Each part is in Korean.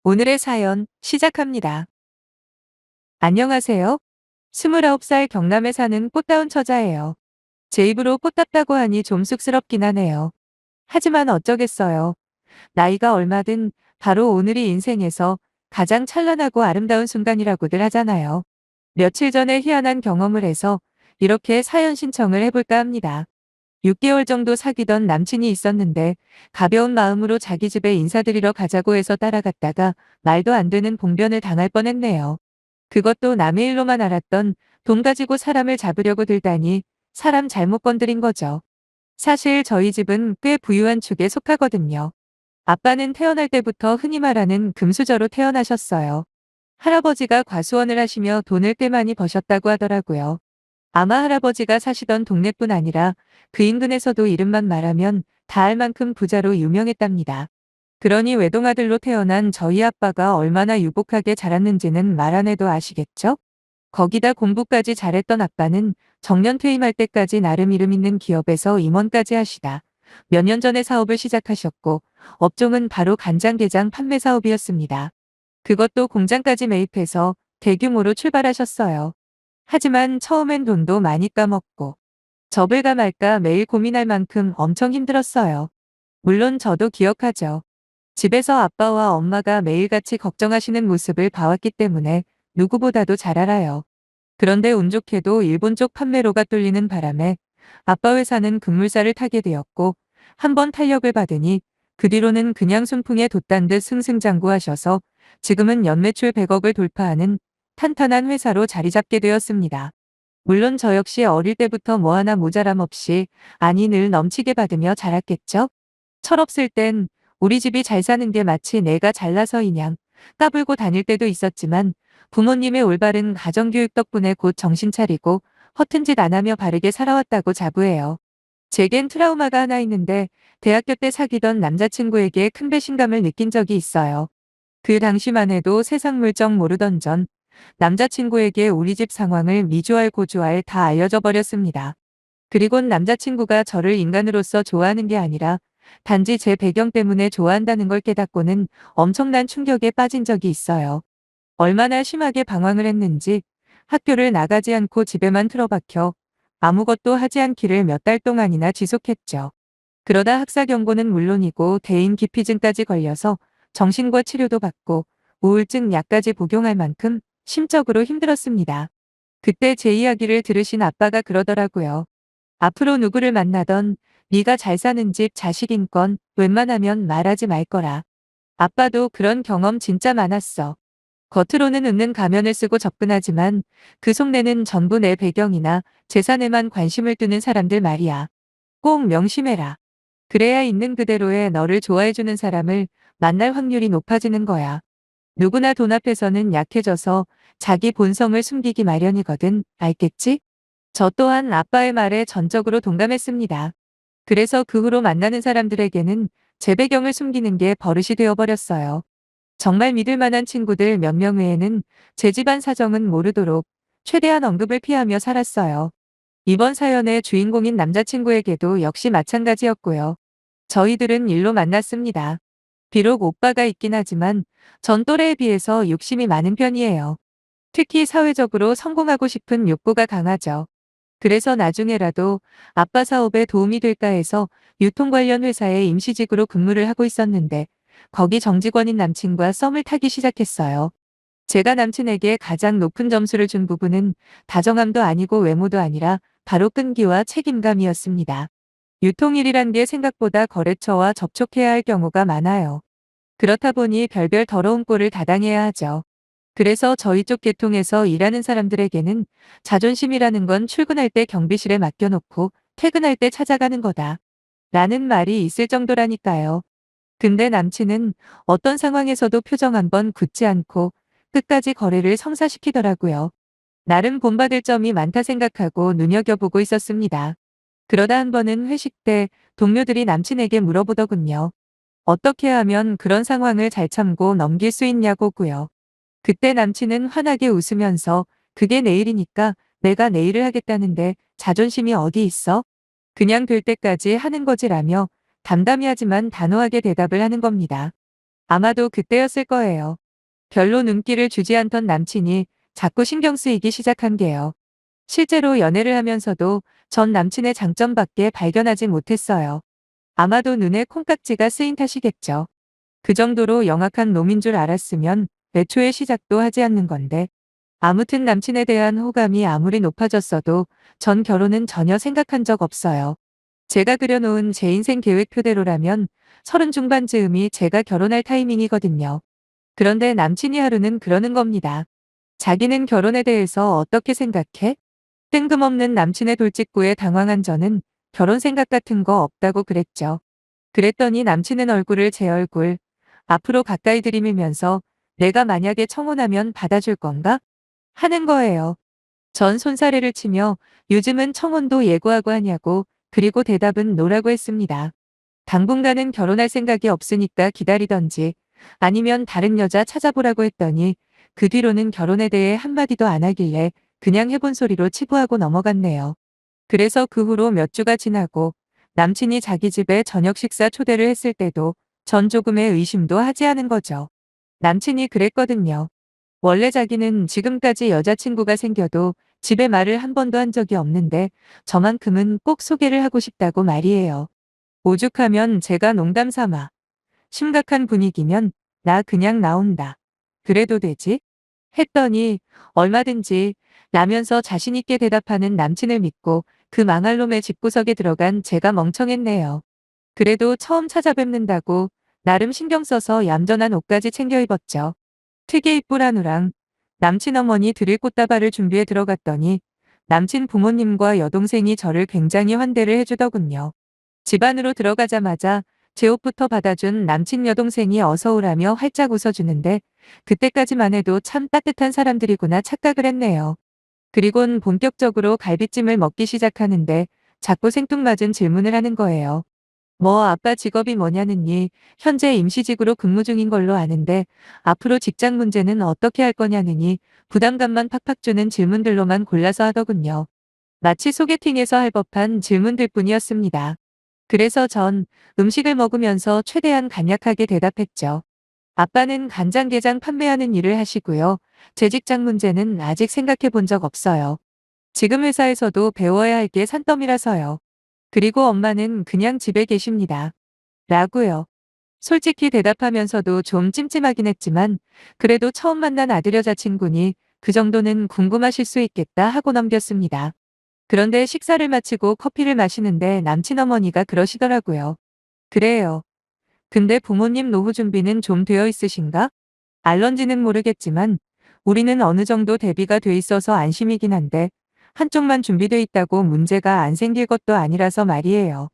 오늘의 사연 시작합니다. 안녕하세요. 29살 경남에 사는 꽃다운 처자예요. 제 입으로 꽃답다고 하니 좀 쑥스럽긴 하네요. 하지만 어쩌겠어요. 나이가 얼마든 바로 오늘이 인생에서 가장 찬란하고 아름다운 순간이라고들 하잖아요. 며칠 전에 희한한 경험을 해서 이렇게 사연 신청을 해볼까 합니다. 6개월 정도 사귀던 남친이 있었는데 가벼운 마음으로 자기 집에 인사드리러 가자고 해서 따라갔다가 말도 안 되는 봉변을 당할 뻔했네요. 그것도 남의 일로만 알았던 돈 가지고 사람을 잡으려고 들다니 사람 잘못 건드린 거죠. 사실 저희 집은 꽤 부유한 축에 속하거든요. 아빠는 태어날 때부터 흔히 말하는 금수저로 태어나셨어요. 할아버지가 과수원을 하시며 돈을 꽤 많이 버셨다고 하더라고요. 아마 할아버지가 사시던 동네뿐 아니라 그 인근에서도 이름만 말하면 다 알 만큼 부자로 유명했답니다. 그러니 외동아들로 태어난 저희 아빠가 얼마나 유복하게 자랐는지는 말 안 해도 아시겠죠? 거기다 공부까지 잘했던 아빠는 정년 퇴임할 때까지 나름 이름 있는 기업에서 임원까지 하시다 몇 년 전에 사업을 시작하셨고 업종은 바로 간장게장 판매 사업이었습니다. 그것도 공장까지 매입해서 대규모로 출발하셨어요. 하지만 처음엔 돈도 많이 까먹고 접을까 말까 매일 고민할 만큼 엄청 힘들었어요. 물론 저도 기억하죠. 집에서 아빠와 엄마가 매일같이 걱정하시는 모습을 봐왔기 때문에 누구보다도 잘 알아요. 그런데 운 좋게도 일본 쪽 판매로가 뚫리는 바람에 아빠 회사는 급물살을 타게 되었고 한 번 탄력을 받으니 그 뒤로는 그냥 순풍에 돛단 듯 승승장구하셔서 지금은 연매출 100억을 돌파하는 탄탄한 회사로 자리 잡게 되었습니다. 물론 저 역시 어릴 때부터 뭐 하나 모자람 없이 아니 늘 넘치게 받으며 자랐겠죠? 철없을 땐 우리 집이 잘 사는 게 마치 내가 잘나서이냥 까불고 다닐 때도 있었지만 부모님의 올바른 가정교육 덕분에 곧 정신 차리고 허튼 짓 안 하며 바르게 살아왔다고 자부해요. 제겐 트라우마가 하나 있는데 대학교 때 사귀던 남자친구에게 큰 배신감을 느낀 적이 있어요. 그 당시만 해도 세상 물정 모르던 전 남자친구에게 우리 집 상황을 미주알 고주알 다 알려져 버렸습니다. 그리곤 남자친구가 저를 인간으로서 좋아하는 게 아니라 단지 제 배경 때문에 좋아한다는 걸 깨닫고는 엄청난 충격에 빠진 적이 있어요. 얼마나 심하게 방황을 했는지 학교를 나가지 않고 집에만 틀어박혀 아무것도 하지 않기를 몇 달 동안이나 지속했죠. 그러다 학사 경고는 물론이고 대인 기피증까지 걸려서 정신과 치료도 받고 우울증 약까지 복용할 만큼 심적으로 힘들었습니다. 그때 제 이야기를 들으신 아빠가 그러더라고요. 앞으로 누구를 만나던 네가 잘 사는 집 자식 인권 웬만하면 말하지 말 거라. 아빠도 그런 경험 진짜 많았어. 겉으로는 웃는 가면을 쓰고 접근하지만 그 속내는 전부 내 배경이나 재산에만 관심을 두는 사람들 말이야. 꼭 명심해라. 그래야 있는 그대로의 너를 좋아해주는 사람을 만날 확률이 높아지는 거야. 누구나 돈 앞에서는 약해져서 자기 본성을 숨기기 마련이거든. 알겠지? 저 또한 아빠의 말에 전적으로 동감했습니다. 그래서 그 후로 만나는 사람들에게는 제 배경을 숨기는 게 버릇이 되어버렸어요. 정말 믿을 만한 친구들 몇 명 외에는 제 집안 사정은 모르도록 최대한 언급을 피하며 살았어요. 이번 사연의 주인공인 남자친구에게도 역시 마찬가지였고요. 저희들은 일로 만났습니다. 비록 오빠가 있긴 하지만 전 또래에 비해서 욕심이 많은 편이에요. 특히 사회적으로 성공하고 싶은 욕구가 강하죠. 그래서 나중에라도 아빠 사업에 도움이 될까 해서 유통 관련 회사에 임시직으로 근무를 하고 있었는데 거기 정직원인 남친과 썸을 타기 시작했어요. 제가 남친에게 가장 높은 점수를 준 부분은 다정함도 아니고 외모도 아니라 바로 끈기와 책임감이었습니다. 유통일이란 게 생각보다 거래처와 접촉해야 할 경우가 많아요. 그렇다 보니 별별 더러운 꼴을 다 당해야 하죠. 그래서 저희 쪽 계통에서 일하는 사람들에게는 자존심이라는 건 출근할 때 경비실에 맡겨놓고 퇴근할 때 찾아가는 거다. 라는 말이 있을 정도라니까요. 근데 남친은 어떤 상황에서도 표정 한번 굳지 않고 끝까지 거래를 성사시키더라고요. 나름 본받을 점이 많다 생각하고 눈여겨보고 있었습니다. 그러다 한 번은 회식 때 동료들이 남친에게 물어보더군요. 어떻게 하면 그런 상황을 잘 참고 넘길 수 있냐고요. 그때 남친은 환하게 웃으면서 그게 내일이니까 내가 내일을 하겠다는데 자존심이 어디 있어? 그냥 될 때까지 하는 거지라며 담담히하지만 단호하게 대답을 하는 겁니다. 아마도 그때였을 거예요. 별로 눈길을 주지 않던 남친이 자꾸 신경 쓰이기 시작한 게요. 실제로 연애를 하면서도 전 남친의 장점밖에 발견하지 못했어요. 아마도 눈에 콩깍지가 쓰인 탓이겠죠. 그 정도로 영악한 놈인 줄 알았으면 애초에 시작도 하지 않는 건데. 아무튼 남친에 대한 호감이 아무리 높아졌어도 전 결혼은 전혀 생각한 적 없어요. 제가 그려놓은 제 인생 계획표대로라면 30 중반쯤이 제가 결혼할 타이밍이거든요. 그런데 남친이 하루는 그러는 겁니다. 자기는 결혼에 대해서 어떻게 생각해? 뜬금없는 남친의 돌직구에 당황한 저는 결혼 생각 같은 거 없다고 그랬죠. 그랬더니 남친은 얼굴을 제 얼굴 앞으로 가까이 들이밀면서 내가 만약에 청혼하면 받아줄 건가? 하는 거예요. 전 손사래를 치며 요즘은 청혼도 예고하고 하냐고, 그리고 대답은 노라고 했습니다. 당분간은 결혼할 생각이 없으니까 기다리던지 아니면 다른 여자 찾아보라고 했더니 그 뒤로는 결혼에 대해 한마디도 안 하길래 그냥 해본 소리로 치부하고 넘어갔네요. 그래서 그 후로 몇 주가 지나고 남친이 자기 집에 저녁 식사 초대를 했을 때도 전 조금의 의심도 하지 않은 거죠. 남친이 그랬거든요. 원래 자기는 지금까지 여자친구가 생겨도 집에 말을 한 번도 한 적이 없는데 저만큼은 꼭 소개를 하고 싶다고 말이에요. 오죽하면 제가 농담 삼아 심각한 분위기면 나 그냥 나온다. 그래도 되지? 했더니 얼마든지 라면서 자신있게 대답하는 남친을 믿고 그 망할 놈의 집구석에 들어간 제가 멍청했네요. 그래도 처음 찾아뵙는다고 나름 신경 써서 얌전한 옷까지 챙겨 입었죠. 특이 이쁘라누랑 남친 어머니 드릴 꽃다발을 준비해 들어갔더니 남친 부모님과 여동생이 저를 굉장히 환대를 해주더군요. 집 안으로 들어가자마자 제 옷부터 받아준 남친 여동생이 어서 오라며 활짝 웃어주는데 그때까지만 해도 참 따뜻한 사람들이구나 착각을 했네요. 그리곤 본격적으로 갈비찜을 먹기 시작하는데 자꾸 생뚱맞은 질문을 하는 거예요. 뭐 아빠 직업이 뭐냐느니 현재 임시직으로 근무 중인 걸로 아는데 앞으로 직장 문제는 어떻게 할 거냐느니 부담감만 팍팍 주는 질문들로만 골라서 하더군요. 마치 소개팅에서 할 법한 질문들 뿐이었습니다. 그래서 전 음식을 먹으면서 최대한 간략하게 대답했죠. 아빠는 간장게장 판매하는 일을 하시고요. 제 직장 문제는 아직 생각해 본 적 없어요. 지금 회사에서도 배워야 할 게 산더미라서요. 그리고 엄마는 그냥 집에 계십니다. 라고요. 솔직히 대답하면서도 좀 찜찜하긴 했지만 그래도 처음 만난 아들 여자친구니 그 정도는 궁금하실 수 있겠다 하고 넘겼습니다. 그런데 식사를 마치고 커피를 마시는데 남친 어머니가 그러시더라고요. 그래요. 근데 부모님 노후 준비는 좀 되어 있으신가? 알런지는 모르겠지만 우리는 어느 정도 대비가 돼 있어서 안심이긴 한데 한쪽만 준비돼 있다고 문제가 안 생길 것도 아니라서 말이에요.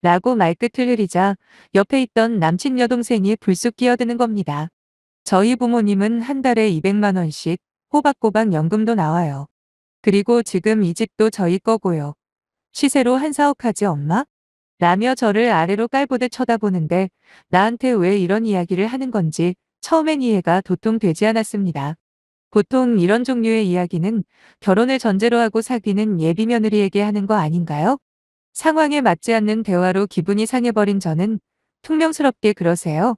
라고 말끝을 흐리자 옆에 있던 남친 여동생이 불쑥 끼어드는 겁니다. 저희 부모님은 한 달에 200만 원씩 호박호박 연금도 나와요. 그리고 지금 이 집도 저희 거고요. 시세로 한 4억 하지 엄마? 라며 저를 아래로 깔보듯 쳐다보는데 나한테 왜 이런 이야기를 하는 건지 처음엔 이해가 도통 되지 않았습니다. 보통 이런 종류의 이야기는 결혼을 전제로 하고 사귀는 예비 며느리에게 하는 거 아닌가요? 상황에 맞지 않는 대화로 기분이 상해버린 저는 퉁명스럽게 그러세요?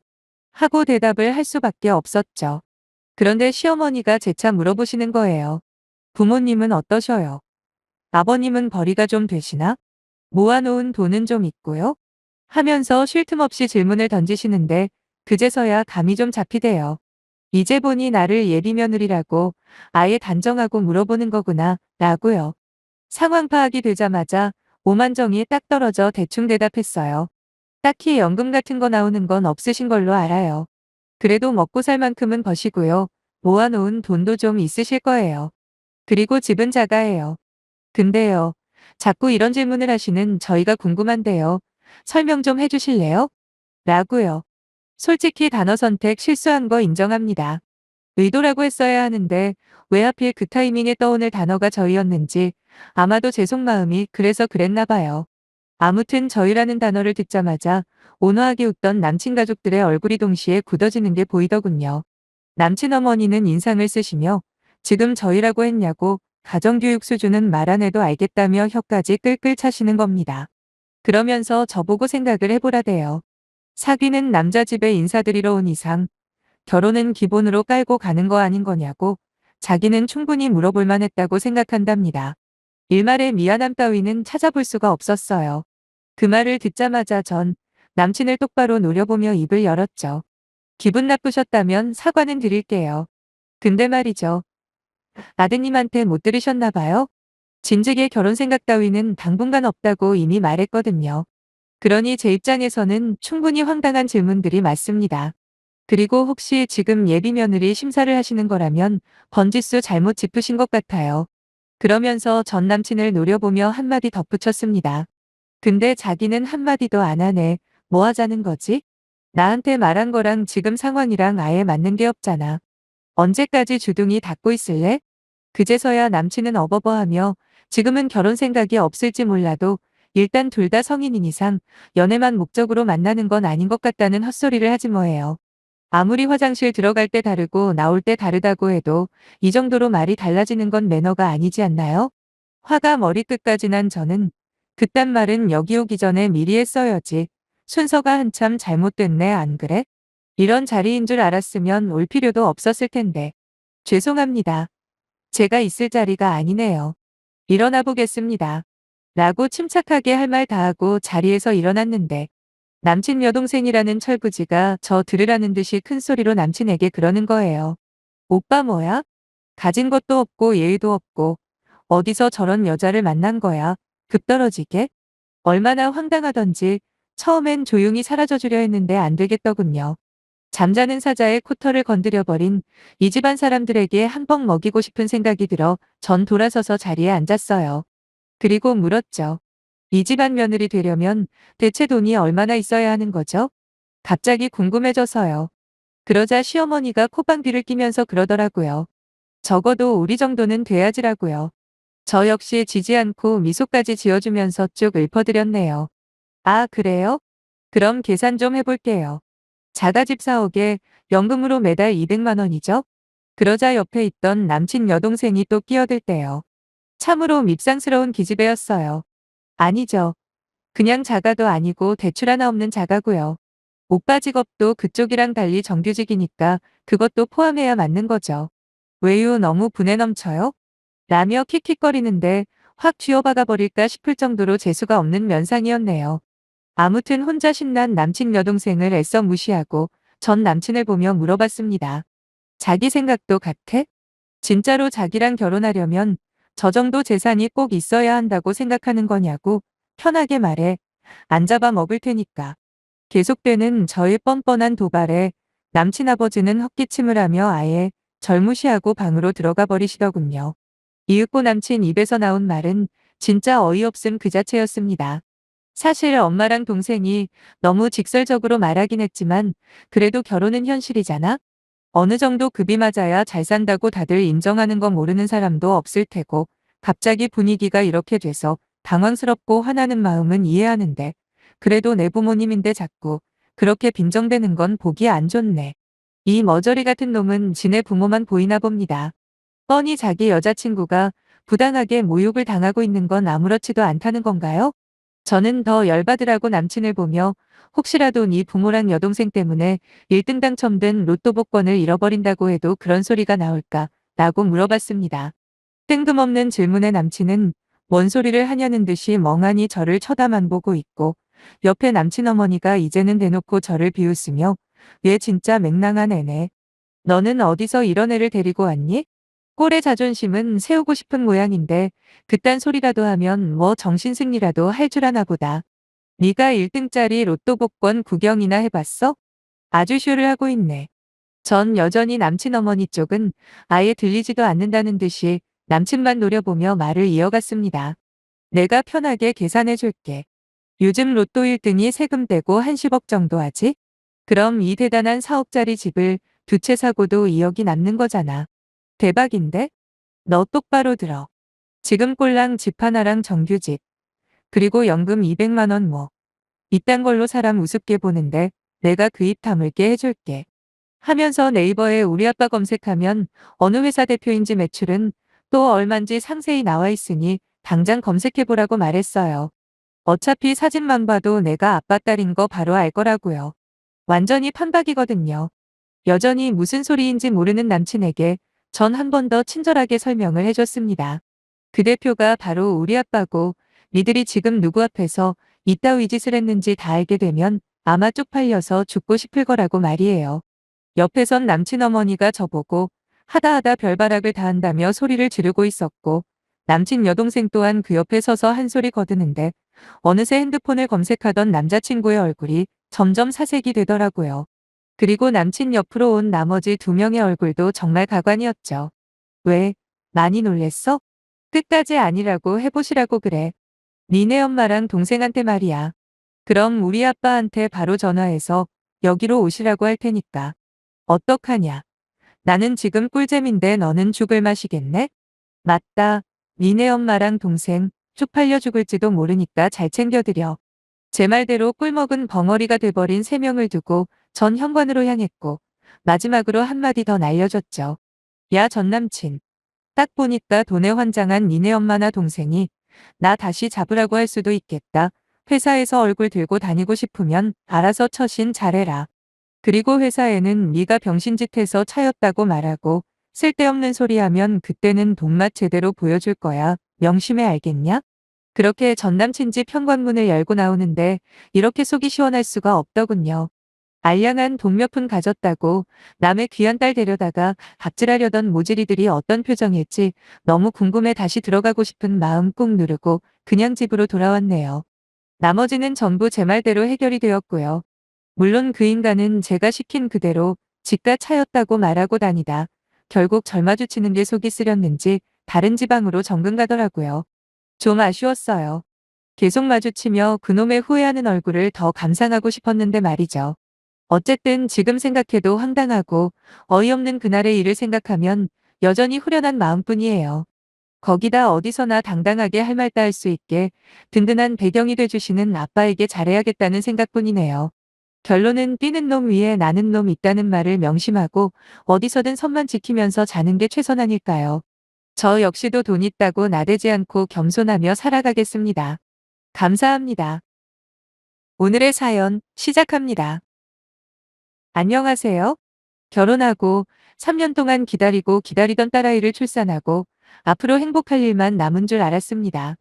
하고 대답을 할 수밖에 없었죠. 그런데 시어머니가 재차 물어보시는 거예요. 부모님은 어떠셔요? 아버님은 벌이가 좀 되시나? 모아놓은 돈은 좀 있고요? 하면서 쉴 틈 없이 질문을 던지시는데 그제서야 감이 좀 잡히대요. 이제 보니 나를 예비 며느리라고 아예 단정하고 물어보는 거구나 라고요. 상황 파악이 되자마자 오만정이 딱 떨어져 대충 대답했어요. 딱히 연금 같은 거 나오는 건 없으신 걸로 알아요. 그래도 먹고 살 만큼은 버시고요. 모아놓은 돈도 좀 있으실 거예요. 그리고 집은 자가예요. 근데요. 자꾸 이런 질문을 하시는 저희가 궁금한데요. 설명 좀 해주실래요? 라고요. 솔직히 단어 선택 실수한 거 인정합니다. 의도라고 했어야 하는데 왜 하필 그 타이밍에 떠오를 단어가 저희였는지 아마도 제 속마음이 그래서 그랬나 봐요. 아무튼 저희라는 단어를 듣자마자 온화하게 웃던 남친 가족들의 얼굴이 동시에 굳어지는 게 보이더군요. 남친 어머니는 인상을 쓰시며 지금 저희라고 했냐고 가정교육 수준은 말 안 해도 알겠다며 혀까지 끌끌 차시는 겁니다. 그러면서 저보고 생각을 해보라대요. 사귀는 남자 집에 인사드리러 온 이상 결혼은 기본으로 깔고 가는 거 아닌 거냐고 자기는 충분히 물어볼 만했다고 생각한답니다. 일말의 미안함 따위는 찾아볼 수가 없었어요. 그 말을 듣자마자 전 남친을 똑바로 노려보며 입을 열었죠. 기분 나쁘셨다면 사과는 드릴게요. 근데 말이죠. 아드님한테 못 들으셨나 봐요? 진즉에 결혼 생각 따위는 당분간 없다고 이미 말했거든요. 그러니 제 입장에서는 충분히 황당한 질문들이 많습니다. 그리고 혹시 지금 예비 며느리 심사를 하시는 거라면 번지수 잘못 짚으신 것 같아요. 그러면서 전 남친을 노려보며 한마디 덧붙였습니다. 근데 자기는 한마디도 안 하네. 뭐 하자는 거지? 나한테 말한 거랑 지금 상황이랑 아예 맞는 게 없잖아. 언제까지 주둥이 닫고 있을래? 그제서야 남친은 어버버하며 지금은 결혼 생각이 없을지 몰라도 일단 둘 다 성인인 이상 연애만 목적으로 만나는 건 아닌 것 같다는 헛소리를 하지 뭐예요. 아무리 화장실 들어갈 때 다르고 나올 때 다르다고 해도 이 정도로 말이 달라지는 건 매너가 아니지 않나요? 화가 머리끝까지 난 저는 그딴 말은 여기 오기 전에 미리 했어야지. 순서가 한참 잘못됐네, 안 그래? 이런 자리인 줄 알았으면 올 필요도 없었을 텐데. 죄송합니다. 제가 있을 자리가 아니네요. 일어나 보겠습니다. 라고 침착하게 할 말 다 하고 자리에서 일어났는데 남친 여동생이라는 철부지가 저 들으라는 듯이 큰 소리로 남친에게 그러는 거예요. 오빠 뭐야? 가진 것도 없고 예의도 없고 어디서 저런 여자를 만난 거야? 급 떨어지게? 얼마나 황당하던지 처음엔 조용히 사라져주려 했는데 안 되겠더군요. 잠자는 사자의 코털을 건드려버린 이 집안 사람들에게 한 번 먹이고 싶은 생각이 들어 전 돌아서서 자리에 앉았어요. 그리고 물었죠. 이 집안 며느리 되려면 대체 돈이 얼마나 있어야 하는 거죠? 갑자기 궁금해져서요. 그러자 시어머니가 콧방귀를 끼면서 그러더라고요. 적어도 우리 정도는 돼야지라고요. 저 역시 지지 않고 미소까지 지어주면서 쭉 읊어드렸네요. 아, 그래요? 그럼 계산 좀 해볼게요. 자가집 4억에 연금으로 매달 200만 원이죠? 그러자 옆에 있던 남친 여동생이 또 끼어들대요. 참으로 밉상스러운 기집애였어요. 아니죠. 그냥 자가도 아니고 대출 하나 없는 자가고요. 오빠 직업도 그쪽이랑 달리 정규직이니까 그것도 포함해야 맞는 거죠. 왜요? 너무 분에 넘쳐요? 라며 킥킥거리는데 확 쥐어박아 버릴까 싶을 정도로 재수가 없는 면상이었네요. 아무튼 혼자 신난 남친 여동생을 애써 무시하고 전 남친을 보며 물어봤습니다. 자기 생각도 같아? 진짜로 자기랑 결혼하려면 저 정도 재산이 꼭 있어야 한다고 생각하는 거냐고 편하게 말해. 안 잡아 먹을 테니까. 계속되는 저의 뻔뻔한 도발에 남친 아버지는 헛기침을 하며 아예 절 무시하고 방으로 들어가 버리시더군요. 이윽고 남친 입에서 나온 말은 진짜 어이없음 그 자체였습니다. 사실 엄마랑 동생이 너무 직설적으로 말하긴 했지만 그래도 결혼은 현실이잖아? 어느 정도 급이 맞아야 잘 산다고 다들 인정하는 거 모르는 사람도 없을 테고 갑자기 분위기가 이렇게 돼서 당황스럽고 화나는 마음은 이해하는데 그래도 내 부모님인데 자꾸 그렇게 빈정대는 건 보기 안 좋네. 이 머저리 같은 놈은 지네 부모만 보이나 봅니다. 뻔히 자기 여자친구가 부당하게 모욕을 당하고 있는 건 아무렇지도 않다는 건가요? 저는 더 열받으라고 남친을 보며 혹시라도 네 부모랑 여동생 때문에 1등 당첨된 로또 복권을 잃어버린다고 해도 그런 소리가 나올까? 라고 물어봤습니다. 뜬금없는 질문에 남친은 뭔 소리를 하냐는 듯이 멍하니 저를 쳐다만 보고 있고 옆에 남친 어머니가 이제는 대놓고 저를 비웃으며 얘 진짜 맹랑한 애네. 너는 어디서 이런 애를 데리고 왔니? 꼴의 자존심은 세우고 싶은 모양인데 그딴 소리라도 하면 뭐 정신승리라도 할 줄 아나 보다. 네가 1등짜리 로또 복권 구경이나 해봤어? 아주 쇼를 하고 있네. 전 여전히 남친 어머니 쪽은 아예 들리지도 않는다는 듯이 남친만 노려보며 말을 이어갔습니다. 내가 편하게 계산해 줄게. 요즘 로또 1등이 세금 떼고 한 10억 정도 하지? 그럼 이 대단한 4억짜리 집을 두 채 사고도 2억이 남는 거잖아. 대박인데? 너 똑바로 들어. 지금 꼴랑 집 하나랑 정규직, 그리고 연금 200만 원 뭐. 이딴 걸로 사람 우습게 보는데 내가 그 입 다물게 해줄게. 하면서 네이버에 우리 아빠 검색하면 어느 회사 대표인지 매출은 또 얼만지 상세히 나와 있으니 당장 검색해보라고 말했어요. 어차피 사진만 봐도 내가 아빠 딸인 거 바로 알 거라고요. 완전히 판박이거든요. 여전히 무슨 소리인지 모르는 남친에게 전 한 번 더 친절하게 설명을 해줬습니다. 그 대표가 바로 우리 아빠고 니들이 지금 누구 앞에서 이따위 짓을 했는지 다 알게 되면 아마 쪽팔려서 죽고 싶을 거라고 말이에요. 옆에선 남친 어머니가 저보고 하다 별바락을 다 한다며 소리를 지르고 있었고 남친 여동생 또한 그 옆에 서서 한 소리 거드는데 어느새 핸드폰을 검색하던 남자친구의 얼굴이 점점 사색이 되더라고요. 그리고 남친 옆으로 온 나머지 두 명의 얼굴도 정말 가관이었죠. 왜? 많이 놀랬어? 끝까지 아니라고 해보시라고 그래. 니네 엄마랑 동생한테 말이야. 그럼 우리 아빠한테 바로 전화해서 여기로 오시라고 할 테니까. 어떡하냐? 나는 지금 꿀잼인데 너는 죽을 맛이겠네? 맞다. 니네 엄마랑 동생 쪽팔려 죽을지도 모르니까 잘 챙겨드려. 제 말대로 꿀먹은 벙어리가 돼버린 세 명을 두고 전 현관으로 향했고 마지막으로 한마디 더 날려줬죠. 야 전남친. 딱 보니까 돈에 환장한 니네 엄마나 동생이 나 다시 잡으라고 할 수도 있겠다. 회사에서 얼굴 들고 다니고 싶으면 알아서 처신 잘해라. 그리고 회사에는 네가 병신짓해서 차였다고 말하고 쓸데없는 소리 하면 그때는 돈맛 제대로 보여줄 거야. 명심해 알겠냐? 그렇게 전남친 집 현관문을 열고 나오는데 이렇게 속이 시원할 수가 없더군요. 알량한 돈 몇 푼 가졌다고 남의 귀한 딸 데려다가 갑질하려던 모질이들이 어떤 표정일지 너무 궁금해 다시 들어가고 싶은 마음 꾹 누르고 그냥 집으로 돌아왔네요. 나머지는 전부 제 말대로 해결이 되었고요. 물론 그 인간은 제가 시킨 그대로 집과 차였다고 말하고 다니다 결국 절 마주치는 게 속이 쓰렸는지 다른 지방으로 정근 가더라고요. 좀 아쉬웠어요. 계속 마주치며 그놈의 후회하는 얼굴을 더 감상하고 싶었는데 말이죠. 어쨌든 지금 생각해도 황당하고 어이없는 그날의 일을 생각하면 여전히 후련한 마음뿐이에요. 거기다 어디서나 당당하게 할 말 다 할 수 있게 든든한 배경이 돼주시는 아빠에게 잘해야겠다는 생각뿐이네요. 결론은 뛰는 놈 위에 나는 놈 있다는 말을 명심하고 어디서든 선만 지키면서 자는 게 최선 아닐까요? 저 역시도 돈 있다고 나대지 않고 겸손하며 살아가겠습니다. 감사합니다. 오늘의 사연 시작합니다. 안녕하세요. 결혼하고 3년 동안 기다리고 기다리던 딸아이를 출산하고 앞으로 행복할 일만 남은 줄 알았습니다.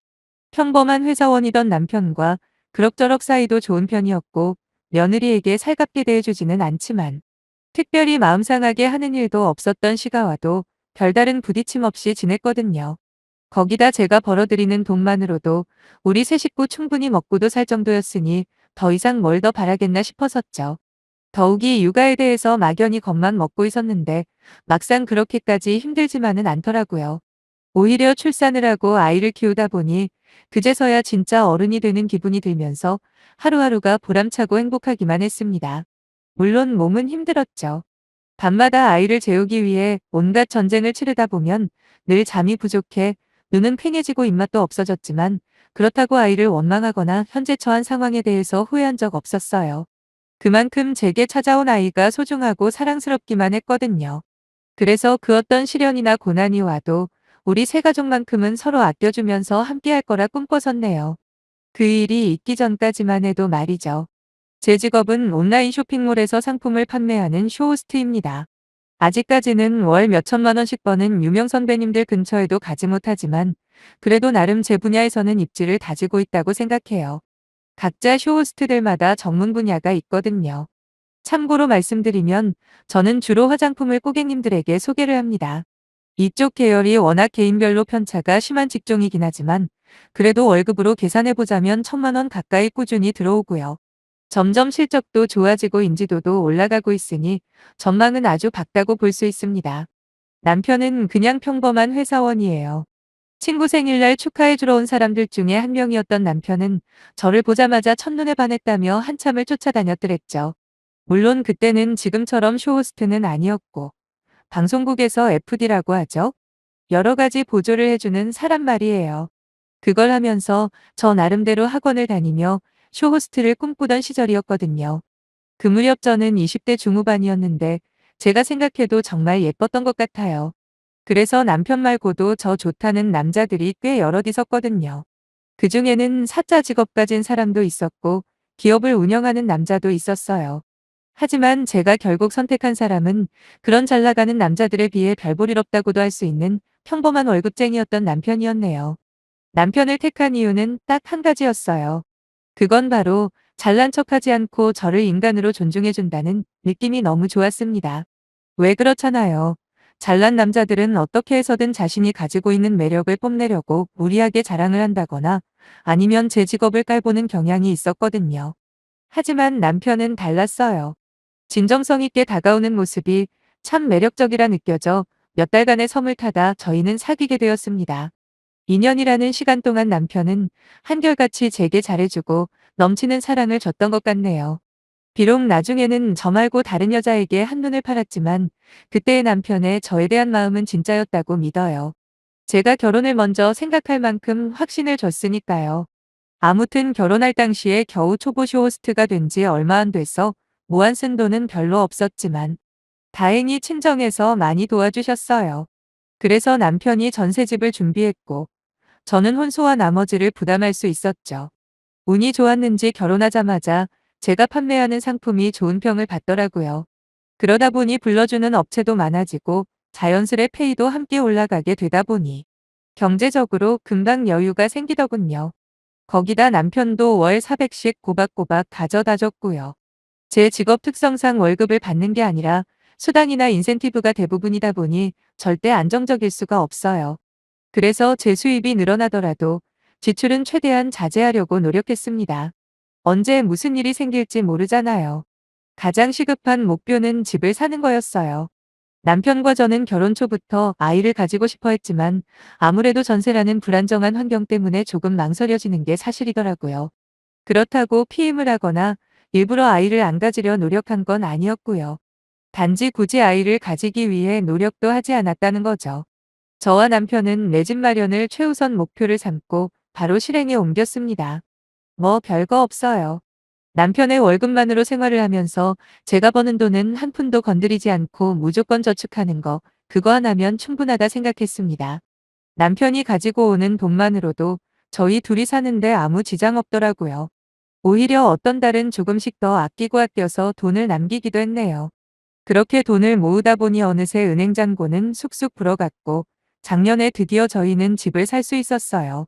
평범한 회사원이던 남편과 그럭저럭 사이도 좋은 편이었고 며느리에게 살갑게 대해주지는 않지만 특별히 마음 상하게 하는 일도 없었던 시가와도 별다른 부딪힘 없이 지냈거든요. 거기다 제가 벌어들이는 돈만으로도 우리 세 식구 충분히 먹고도 살 정도였으니 더 이상 뭘 더 바라겠나 싶었었죠. 더욱이 육아에 대해서 막연히 겁만 먹고 있었는데 막상 그렇게까지 힘들지만은 않더라고요. 오히려 출산을 하고 아이를 키우다 보니 그제서야 진짜 어른이 되는 기분이 들면서 하루하루가 보람차고 행복하기만 했습니다. 물론 몸은 힘들었죠. 밤마다 아이를 재우기 위해 온갖 전쟁을 치르다 보면 늘 잠이 부족해 눈은 퀭해지고 입맛도 없어졌지만 그렇다고 아이를 원망하거나 현재 처한 상황에 대해서 후회한 적 없었어요. 그만큼 제게 찾아온 아이가 소중하고 사랑스럽기만 했거든요. 그래서 그 어떤 시련이나 고난이 와도 우리 세 가족만큼은 서로 아껴주면서 함께할 거라 꿈꿔섰네요. 그 일이 있기 전까지만 해도 말이죠. 제 직업은 온라인 쇼핑몰에서 상품을 판매하는 쇼호스트입니다. 아직까지는 월 몇천만 원씩 버는 유명 선배님들 근처에도 가지 못하지만 그래도 나름 제 분야에서는 입지를 다지고 있다고 생각해요. 각자 쇼호스트들마다 전문 분야가 있거든요. 참고로 말씀드리면 저는 주로 화장품을 고객님들에게 소개를 합니다. 이쪽 계열이 워낙 개인별로 편차가 심한 직종이긴 하지만 그래도 월급으로 계산해보자면 1,000만 원 가까이 꾸준히 들어오고요. 점점 실적도 좋아지고 인지도도 올라가고 있으니 전망은 아주 밝다고 볼 수 있습니다. 남편은 그냥 평범한 회사원이에요. 친구 생일날 축하해주러 온 사람들 중에 한 명이었던 남편은 저를 보자마자 첫눈에 반했다며 한참을 쫓아다녔더랬죠. 물론 그때는 지금처럼 쇼호스트는 아니었고 방송국에서 FD라고 하죠. 여러 가지 보조를 해주는 사람 말이에요. 그걸 하면서 저 나름대로 학원을 다니며 쇼호스트를 꿈꾸던 시절이었거든요. 그 무렵 저는 20대 중후반이었는데 제가 생각해도 정말 예뻤던 것 같아요. 그래서 남편 말고도 저 좋다는 남자들이 꽤 여럿 있었거든요. 그중에는 사자 직업 가진 사람도 있었고 기업을 운영하는 남자도 있었어요. 하지만 제가 결국 선택한 사람은 그런 잘 나가는 남자들에 비해 별 볼 일 없다고도 할 수 있는 평범한 월급쟁이였던 남편이었네요. 남편을 택한 이유는 딱 한 가지였어요. 그건 바로 잘난 척하지 않고 저를 인간으로 존중해준다는 느낌이 너무 좋았습니다. 왜 그렇잖아요. 잘난 남자들은 어떻게 해서든 자신이 가지고 있는 매력을 뽐내려고 무리하게 자랑을 한다거나 아니면 제 직업을 깔보는 경향이 있었거든요. 하지만 남편은 달랐어요. 진정성 있게 다가오는 모습이 참 매력적이라 느껴져 몇 달간의 섬을 타다 저희는 사귀게 되었습니다. 2년이라는 시간 동안 남편은 한결같이 제게 잘해주고 넘치는 사랑을 줬던 것 같네요. 비록 나중에는 저 말고 다른 여자에게 한눈을 팔았지만 그때의 남편의 저에 대한 마음은 진짜였다고 믿어요. 제가 결혼을 먼저 생각할 만큼 확신을 줬으니까요. 아무튼 결혼할 당시에 겨우 초보쇼 호스트가 된 지 얼마 안 돼서 모안 쓴 돈은 별로 없었지만 다행히 친정에서 많이 도와주셨어요. 그래서 남편이 전셋집을 준비했고 저는 혼수와 나머지를 부담할 수 있었죠. 운이 좋았는지 결혼하자마자 제가 판매하는 상품이 좋은 평을 받더라고요. 그러다 보니 불러주는 업체도 많아지고 자연스레 페이도 함께 올라가게 되다 보니 경제적으로 금방 여유가 생기더군요. 거기다 남편도 월 400씩 꼬박꼬박 가져다 줬고요. 제 직업 특성상 월급을 받는 게 아니라 수당이나 인센티브가 대부분이다 보니 절대 안정적일 수가 없어요. 그래서 제 수입이 늘어나더라도 지출은 최대한 자제하려고 노력했습니다. 언제 무슨 일이 생길지 모르잖아요. 가장 시급한 목표는 집을 사는 거였어요. 남편과 저는 결혼 초부터 아이를 가지고 싶어 했지만 아무래도 전세라는 불안정한 환경 때문에 조금 망설여지는 게 사실이더라고요. 그렇다고 피임을 하거나 일부러 아이를 안 가지려 노력한 건 아니었고요. 단지 굳이 아이를 가지기 위해 노력도 하지 않았다는 거죠. 저와 남편은 내 집 마련을 최우선 목표를 삼고 바로 실행에 옮겼습니다. 뭐 별거 없어요. 남편의 월급만으로 생활을 하면서 제가 버는 돈은 한 푼도 건드리지 않고 무조건 저축하는 거, 그거 하나면 충분하다 생각했습니다. 남편이 가지고 오는 돈만으로도 저희 둘이 사는데 아무 지장 없더라고요. 오히려 어떤 달은 조금씩 더 아끼고 아껴서 돈을 남기기도 했네요. 그렇게 돈을 모으다 보니 어느새 은행 잔고는 쑥쑥 불어갔고 작년에 드디어 저희는 집을 살 수 있었어요.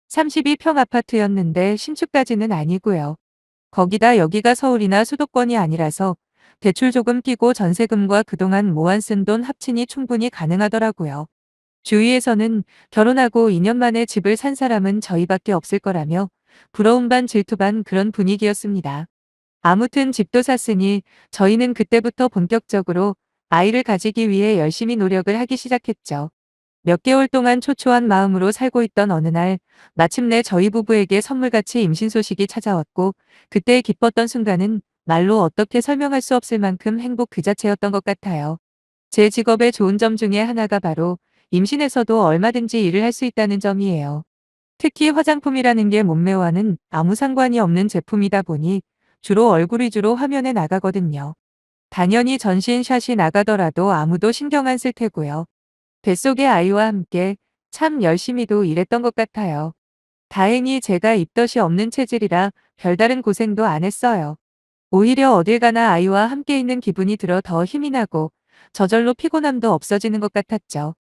32평 아파트였는데 신축까지는 아니고요. 거기다 여기가 서울이나 수도권이 아니라서 대출 조금 끼고 전세금과 그동안 모아 쓴 돈 합치니 충분히 가능하더라고요. 주위에서는 결혼하고 2년 만에 집을 산 사람은 저희밖에 없을 거라며 부러움 반 질투 반 그런 분위기였습니다. 아무튼 집도 샀으니 저희는 그때부터 본격적으로 아이를 가지기 위해 열심히 노력을 하기 시작했죠. 몇 개월 동안 초조한 마음으로 살고 있던 어느 날 마침내 저희 부부에게 선물같이 임신 소식이 찾아왔고 그때 기뻤던 순간은 말로 어떻게 설명할 수 없을 만큼 행복 그 자체였던 것 같아요. 제 직업의 좋은 점 중에 하나가 바로 임신해서도 얼마든지 일을 할 수 있다는 점이에요. 특히 화장품이라는 게 몸매와는 아무 상관이 없는 제품이다 보니 주로 얼굴 위주로 화면에 나가거든요. 당연히 전신샷이 나가더라도 아무도 신경 안 쓸 테고요. 뱃속의 아이와 함께 참 열심히도 일했던 것 같아요. 다행히 제가 입덧이 없는 체질이라 별다른 고생도 안 했어요. 오히려 어딜 가나 아이와 함께 있는 기분이 들어 더 힘이 나고 저절로 피곤함도 없어지는 것 같았죠.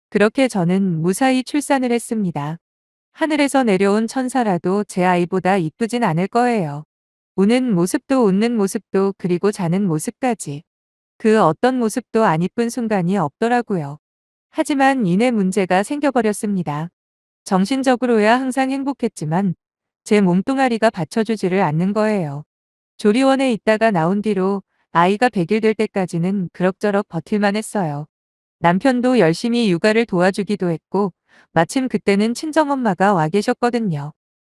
그렇게 저는 무사히 출산을 했습니다. 하늘에서 내려온 천사라도 제 아이보다 이쁘진 않을 거예요. 우는 모습도 웃는 모습도 그리고 자는 모습까지. 그 어떤 모습도 안 이쁜 순간이 없더라고요. 하지만 이내 문제가 생겨버렸습니다. 정신적으로야 항상 행복했지만 제 몸뚱아리가 받쳐주지를 않는 거예요. 조리원에 있다가 나온 뒤로 아이가 100일 될 때까지는 그럭저럭 버틸만 했어요. 남편도 열심히 육아를 도와주기도 했고 마침 그때는 친정엄마가 와 계셨거든요.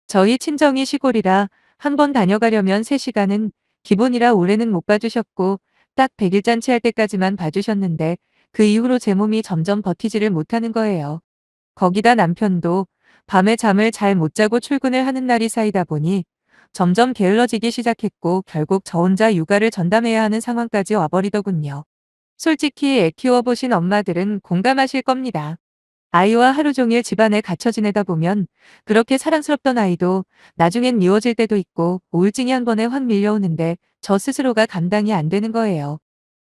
저희 친정이 시골이라 한 번 다녀가려면 3시간은 기본이라 올해는 못 봐주셨고 딱 100일 잔치할 때까지만 봐주셨는데 그 이후로 제 몸이 점점 버티지를 못하는 거예요. 거기다 남편도 밤에 잠을 잘 못 자고 출근을 하는 날이 쌓이다 보니 점점 게을러지기 시작했고 결국 저 혼자 육아를 전담해야 하는 상황까지 와버리더군요. 솔직히 애 키워보신 엄마들은 공감하실 겁니다. 아이와 하루 종일 집안에 갇혀 지내다 보면 그렇게 사랑스럽던 아이도 나중엔 미워질 때도 있고 우울증이 한 번에 확 밀려오는데 저 스스로가 감당이 안 되는 거예요.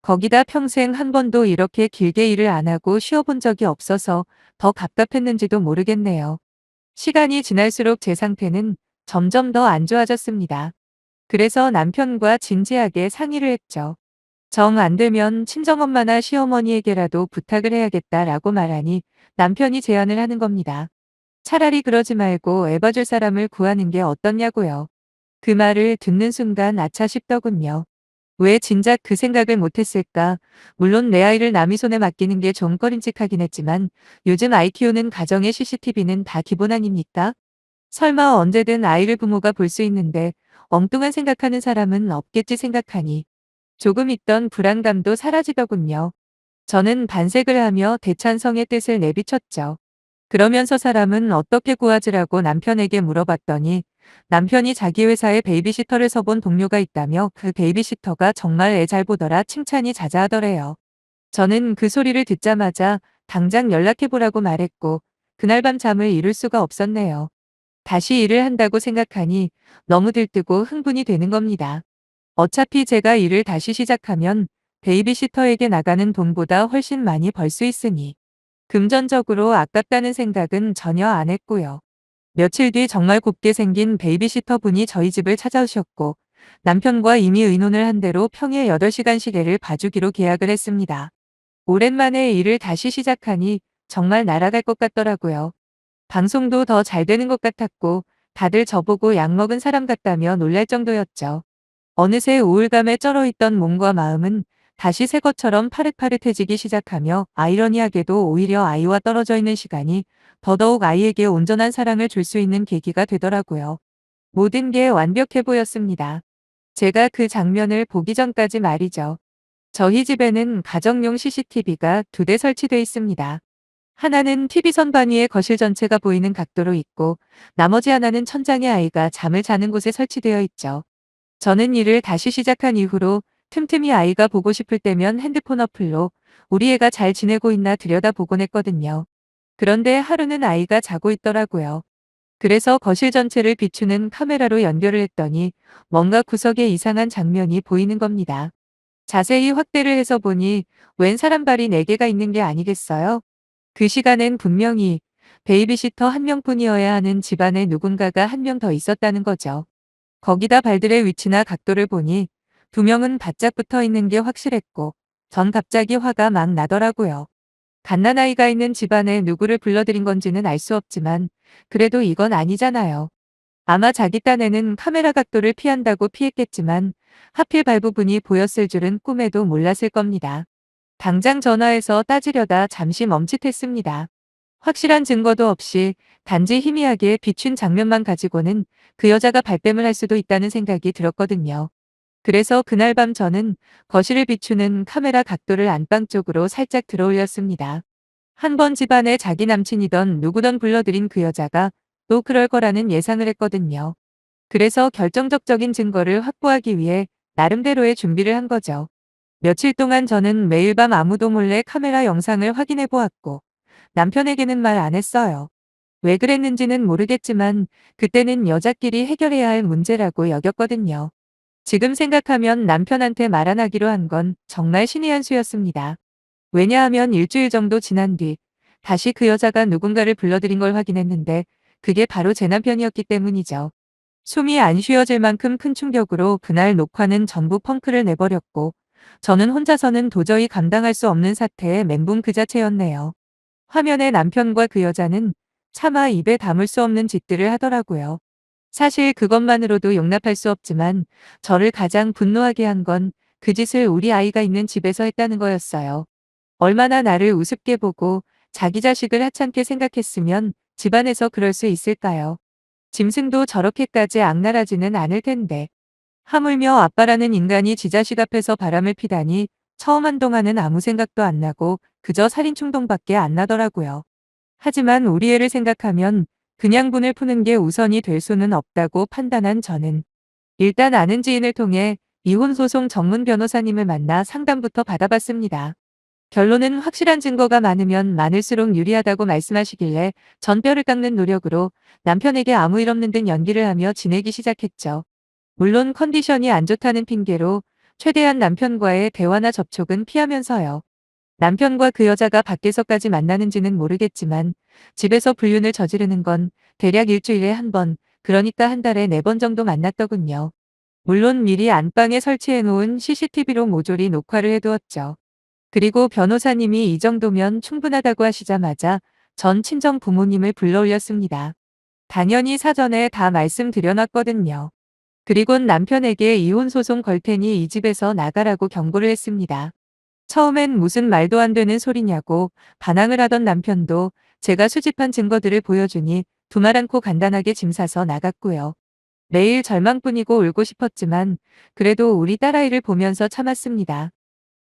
거기다 평생 한 번도 이렇게 길게 일을 안 하고 쉬어본 적이 없어서 더 갑갑했는지도 모르겠네요. 시간이 지날수록 제 상태는 점점 더 안 좋아졌습니다. 그래서 남편과 진지하게 상의를 했죠. 정 안 되면 친정엄마나 시어머니에게라도 부탁을 해야겠다라고 말하니 남편이 제안을 하는 겁니다. 차라리 그러지 말고 애봐줄 사람을 구하는 게 어떻냐고요. 그 말을 듣는 순간 아차 싶더군요. 왜 진작 그 생각을 못했을까? 물론 내 아이를 남의 손에 맡기는 게 좀 꺼림칙하긴 했지만 요즘 아이 키우는 가정의 CCTV는 다 기본 아닙니까? 설마 언제든 아이를 부모가 볼 수 있는데 엉뚱한 생각하는 사람은 없겠지 생각하니 조금 있던 불안감도 사라지더군요. 저는 반색을 하며 대찬성의 뜻을 내비쳤죠. 그러면서 사람은 어떻게 구하지라고 남편에게 물어봤더니 남편이 자기 회사에 베이비시터를 서본 동료가 있다며 그 베이비시터가 정말 애 잘 보더라 칭찬이 자자하더래요. 저는 그 소리를 듣자마자 당장 연락해보라고 말했고 그날 밤 잠을 이룰 수가 없었네요. 다시 일을 한다고 생각하니 너무 들뜨고 흥분이 되는 겁니다. 어차피 제가 일을 다시 시작하면 베이비시터에게 나가는 돈보다 훨씬 많이 벌 수 있으니 금전적으로 아깝다는 생각은 전혀 안 했고요. 며칠 뒤 정말 곱게 생긴 베이비시터 분이 저희 집을 찾아오셨고 남편과 이미 의논을 한 대로 평일 8시간씩 애를 봐주기로 계약을 했습니다. 오랜만에 일을 다시 시작하니 정말 날아갈 것 같더라고요. 방송도 더 잘 되는 것 같았고 다들 저보고 약 먹은 사람 같다며 놀랄 정도였죠. 어느새 우울감에 쩔어있던 몸과 마음은 다시 새 것처럼 파릇파릇해지기 시작하며 아이러니하게도 오히려 아이와 떨어져 있는 시간이 더더욱 아이에게 온전한 사랑을 줄 수 있는 계기가 되더라고요. 모든 게 완벽해 보였습니다. 제가 그 장면을 보기 전까지 말이죠. 저희 집에는 가정용 CCTV가 2대 설치돼 있습니다. 하나는 TV 선반 위에 거실 전체가 보이는 각도로 있고 나머지 하나는 천장에 아이가 잠을 자는 곳에 설치되어 있죠. 저는 일을 다시 시작한 이후로 틈틈이 아이가 보고 싶을 때면 핸드폰 어플로 우리 애가 잘 지내고 있나 들여다보곤 했거든요. 그런데 하루는 아이가 자고 있더라고요. 그래서 거실 전체를 비추는 카메라로 연결을 했더니 뭔가 구석에 이상한 장면이 보이는 겁니다. 자세히 확대를 해서 보니 웬 사람 발이 4개가 있는 게 아니겠어요? 그 시간엔 분명히 베이비시터 한 명뿐이어야 하는 집안에 누군가가 한 명 더 있었다는 거죠. 거기다 발들의 위치나 각도를 보니 2명은 바짝 붙어 있는 게 확실했고 전 갑자기 화가 막 나더라고요. 갓난아이가 있는 집안에 누구를 불러들인 건지는 알 수 없지만 그래도 이건 아니잖아요. 아마 자기 딴에는 카메라 각도를 피한다고 피했겠지만 하필 발부분이 보였을 줄은 꿈에도 몰랐을 겁니다. 당장 전화해서 따지려다 잠시 멈칫했습니다. 확실한 증거도 없이 단지 희미하게 비춘 장면만 가지고는 그 여자가 발뺌을 할 수도 있다는 생각이 들었거든요. 그래서 그날 밤 저는 거실을 비추는 카메라 각도를 안방 쪽으로 살짝 들어 올렸습니다. 한 번 집안에 자기 남친이던 누구던 불러들인 그 여자가 또 그럴 거라는 예상을 했거든요. 그래서 결정적인 증거를 확보하기 위해 나름대로의 준비를 한 거죠. 며칠 동안 저는 매일 밤 아무도 몰래 카메라 영상을 확인해 보았고 남편에게는 말 안 했어요. 왜 그랬는지는 모르겠지만 그때는 여자끼리 해결해야 할 문제라고 여겼거든요. 지금 생각하면 남편한테 말 안 하기로 한 건 정말 신의 한 수였습니다. 왜냐하면 일주일 정도 지난 뒤 다시 그 여자가 누군가를 불러들인 걸 확인했는데 그게 바로 제 남편이었기 때문이죠. 숨이 안 쉬어질 만큼 큰 충격으로 그날 녹화는 전부 펑크를 내버렸고 저는 혼자서는 도저히 감당할 수 없는 사태에 멘붕 그 자체였네요. 화면에 남편과 그 여자는 차마 입에 담을 수 없는 짓들을 하더라고요. 사실 그것만으로도 용납할 수 없지만 저를 가장 분노하게 한 건 그 짓을 우리 아이가 있는 집에서 했다는 거였어요. 얼마나 나를 우습게 보고 자기 자식을 하찮게 생각했으면 집안에서 그럴 수 있을까요? 짐승도 저렇게까지 악랄하지는 않을 텐데. 하물며 아빠라는 인간이 지 자식 앞에서 바람을 피다니 처음 한동안은 아무 생각도 안 나고 그저 살인 충동밖에 안 나더라고요. 하지만 우리 애를 생각하면 그냥 분을 푸는 게 우선이 될 수는 없다고 판단한 저는 일단 아는 지인을 통해 이혼소송 전문 변호사님을 만나 상담부터 받아봤습니다. 결론은 확실한 증거가 많으면 많을수록 유리하다고 말씀하시길래 전 뼈를 깎는 노력으로 남편에게 아무 일 없는 듯 연기를 하며 지내기 시작했죠. 물론 컨디션이 안 좋다는 핑계로 최대한 남편과의 대화나 접촉은 피하면서요. 남편과 그 여자가 밖에서까지 만나는지는 모르겠지만 집에서 불륜을 저지르는 건 대략 일주일에 한 번, 그러니까 한 달에 4번 정도 만났더군요. 물론 미리 안방에 설치해 놓은 CCTV로 모조리 녹화를 해두었죠. 그리고 변호사님이 이 정도면 충분하다고 하시자마자 전 친정 부모님을 불러올렸습니다. 당연히 사전에 다 말씀드려놨거든요. 그리곤 남편에게 이혼 소송 걸 테니 이 집에서 나가라고 경고를 했습니다. 처음엔 무슨 말도 안 되는 소리냐고 반항을 하던 남편도 제가 수집한 증거들을 보여주니 두말 않고 간단하게 짐 싸서 나갔고요. 매일 절망뿐이고 울고 싶었지만 그래도 우리 딸아이를 보면서 참았습니다.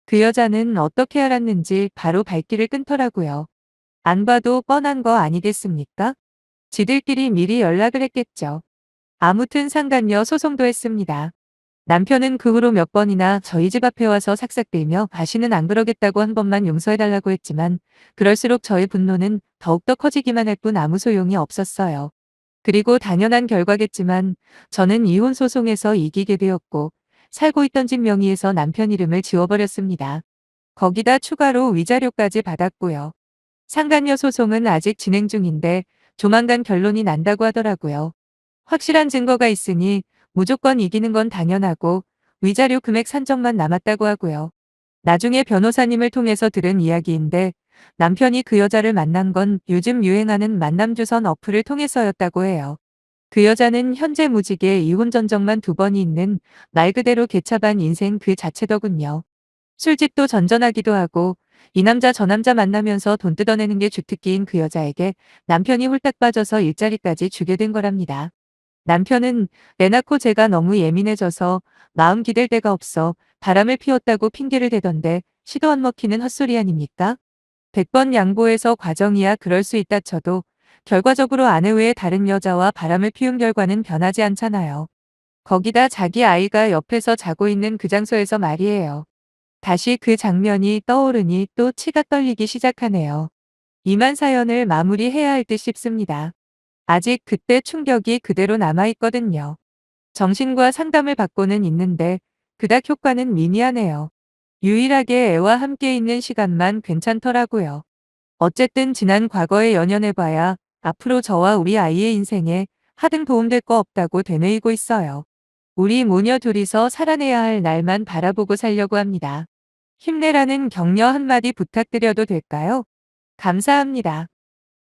그 여자는 어떻게 알았는지 바로 발길을 끊더라고요. 안 봐도 뻔한 거 아니겠습니까? 지들끼리 미리 연락을 했겠죠. 아무튼 상간녀 소송도 했습니다. 남편은 그 후로 몇 번이나 저희 집 앞에 와서 삭삭대며 다시는 안 그러겠다고 한 번만 용서해달라고 했지만 그럴수록 저의 분노는 더욱더 커지기만 할 뿐 아무 소용이 없었어요. 그리고 당연한 결과겠지만 저는 이혼 소송에서 이기게 되었고 살고 있던 집 명의에서 남편 이름을 지워버렸습니다. 거기다 추가로 위자료까지 받았고요. 상간녀 소송은 아직 진행 중인데 조만간 결론이 난다고 하더라고요. 확실한 증거가 있으니 무조건 이기는 건 당연하고 위자료 금액 산정만 남았다고 하고요. 나중에 변호사님을 통해서 들은 이야기인데 남편이 그 여자를 만난 건 요즘 유행하는 만남주선 어플을 통해서였다고 해요. 그 여자는 현재 무직에 이혼 전적만 2번이 있는 말 그대로 개차반 인생 그 자체더군요. 술집도 전전하기도 하고 이 남자 저 남자 만나면서 돈 뜯어내는 게 주특기인 그 여자에게 남편이 홀딱 빠져서 일자리까지 주게 된 거랍니다. 남편은 애 낳고 제가 너무 예민해져서 마음 기댈 데가 없어 바람을 피웠다고 핑계를 대던데 시도 안 먹히는 헛소리 아닙니까? 100번 양보해서 과정이야 그럴 수 있다 쳐도 결과적으로 아내 외에 다른 여자와 바람을 피운 결과는 변하지 않잖아요. 거기다 자기 아이가 옆에서 자고 있는 그 장소에서 말이에요. 다시 그 장면이 떠오르니 또 치가 떨리기 시작하네요. 이만 사연을 마무리해야 할 듯 싶습니다. 아직 그때 충격이 그대로 남아있거든요. 정신과 상담을 받고는 있는데 그닥 효과는 미미하네요. 유일하게 애와 함께 있는 시간만 괜찮더라고요. 어쨌든 지난 과거에 연연해봐야 앞으로 저와 우리 아이의 인생에 하등 도움될 거 없다고 되뇌이고 있어요. 우리 모녀 둘이서 살아내야 할 날만 바라보고 살려고 합니다. 힘내라는 격려 한마디 부탁드려도 될까요? 감사합니다.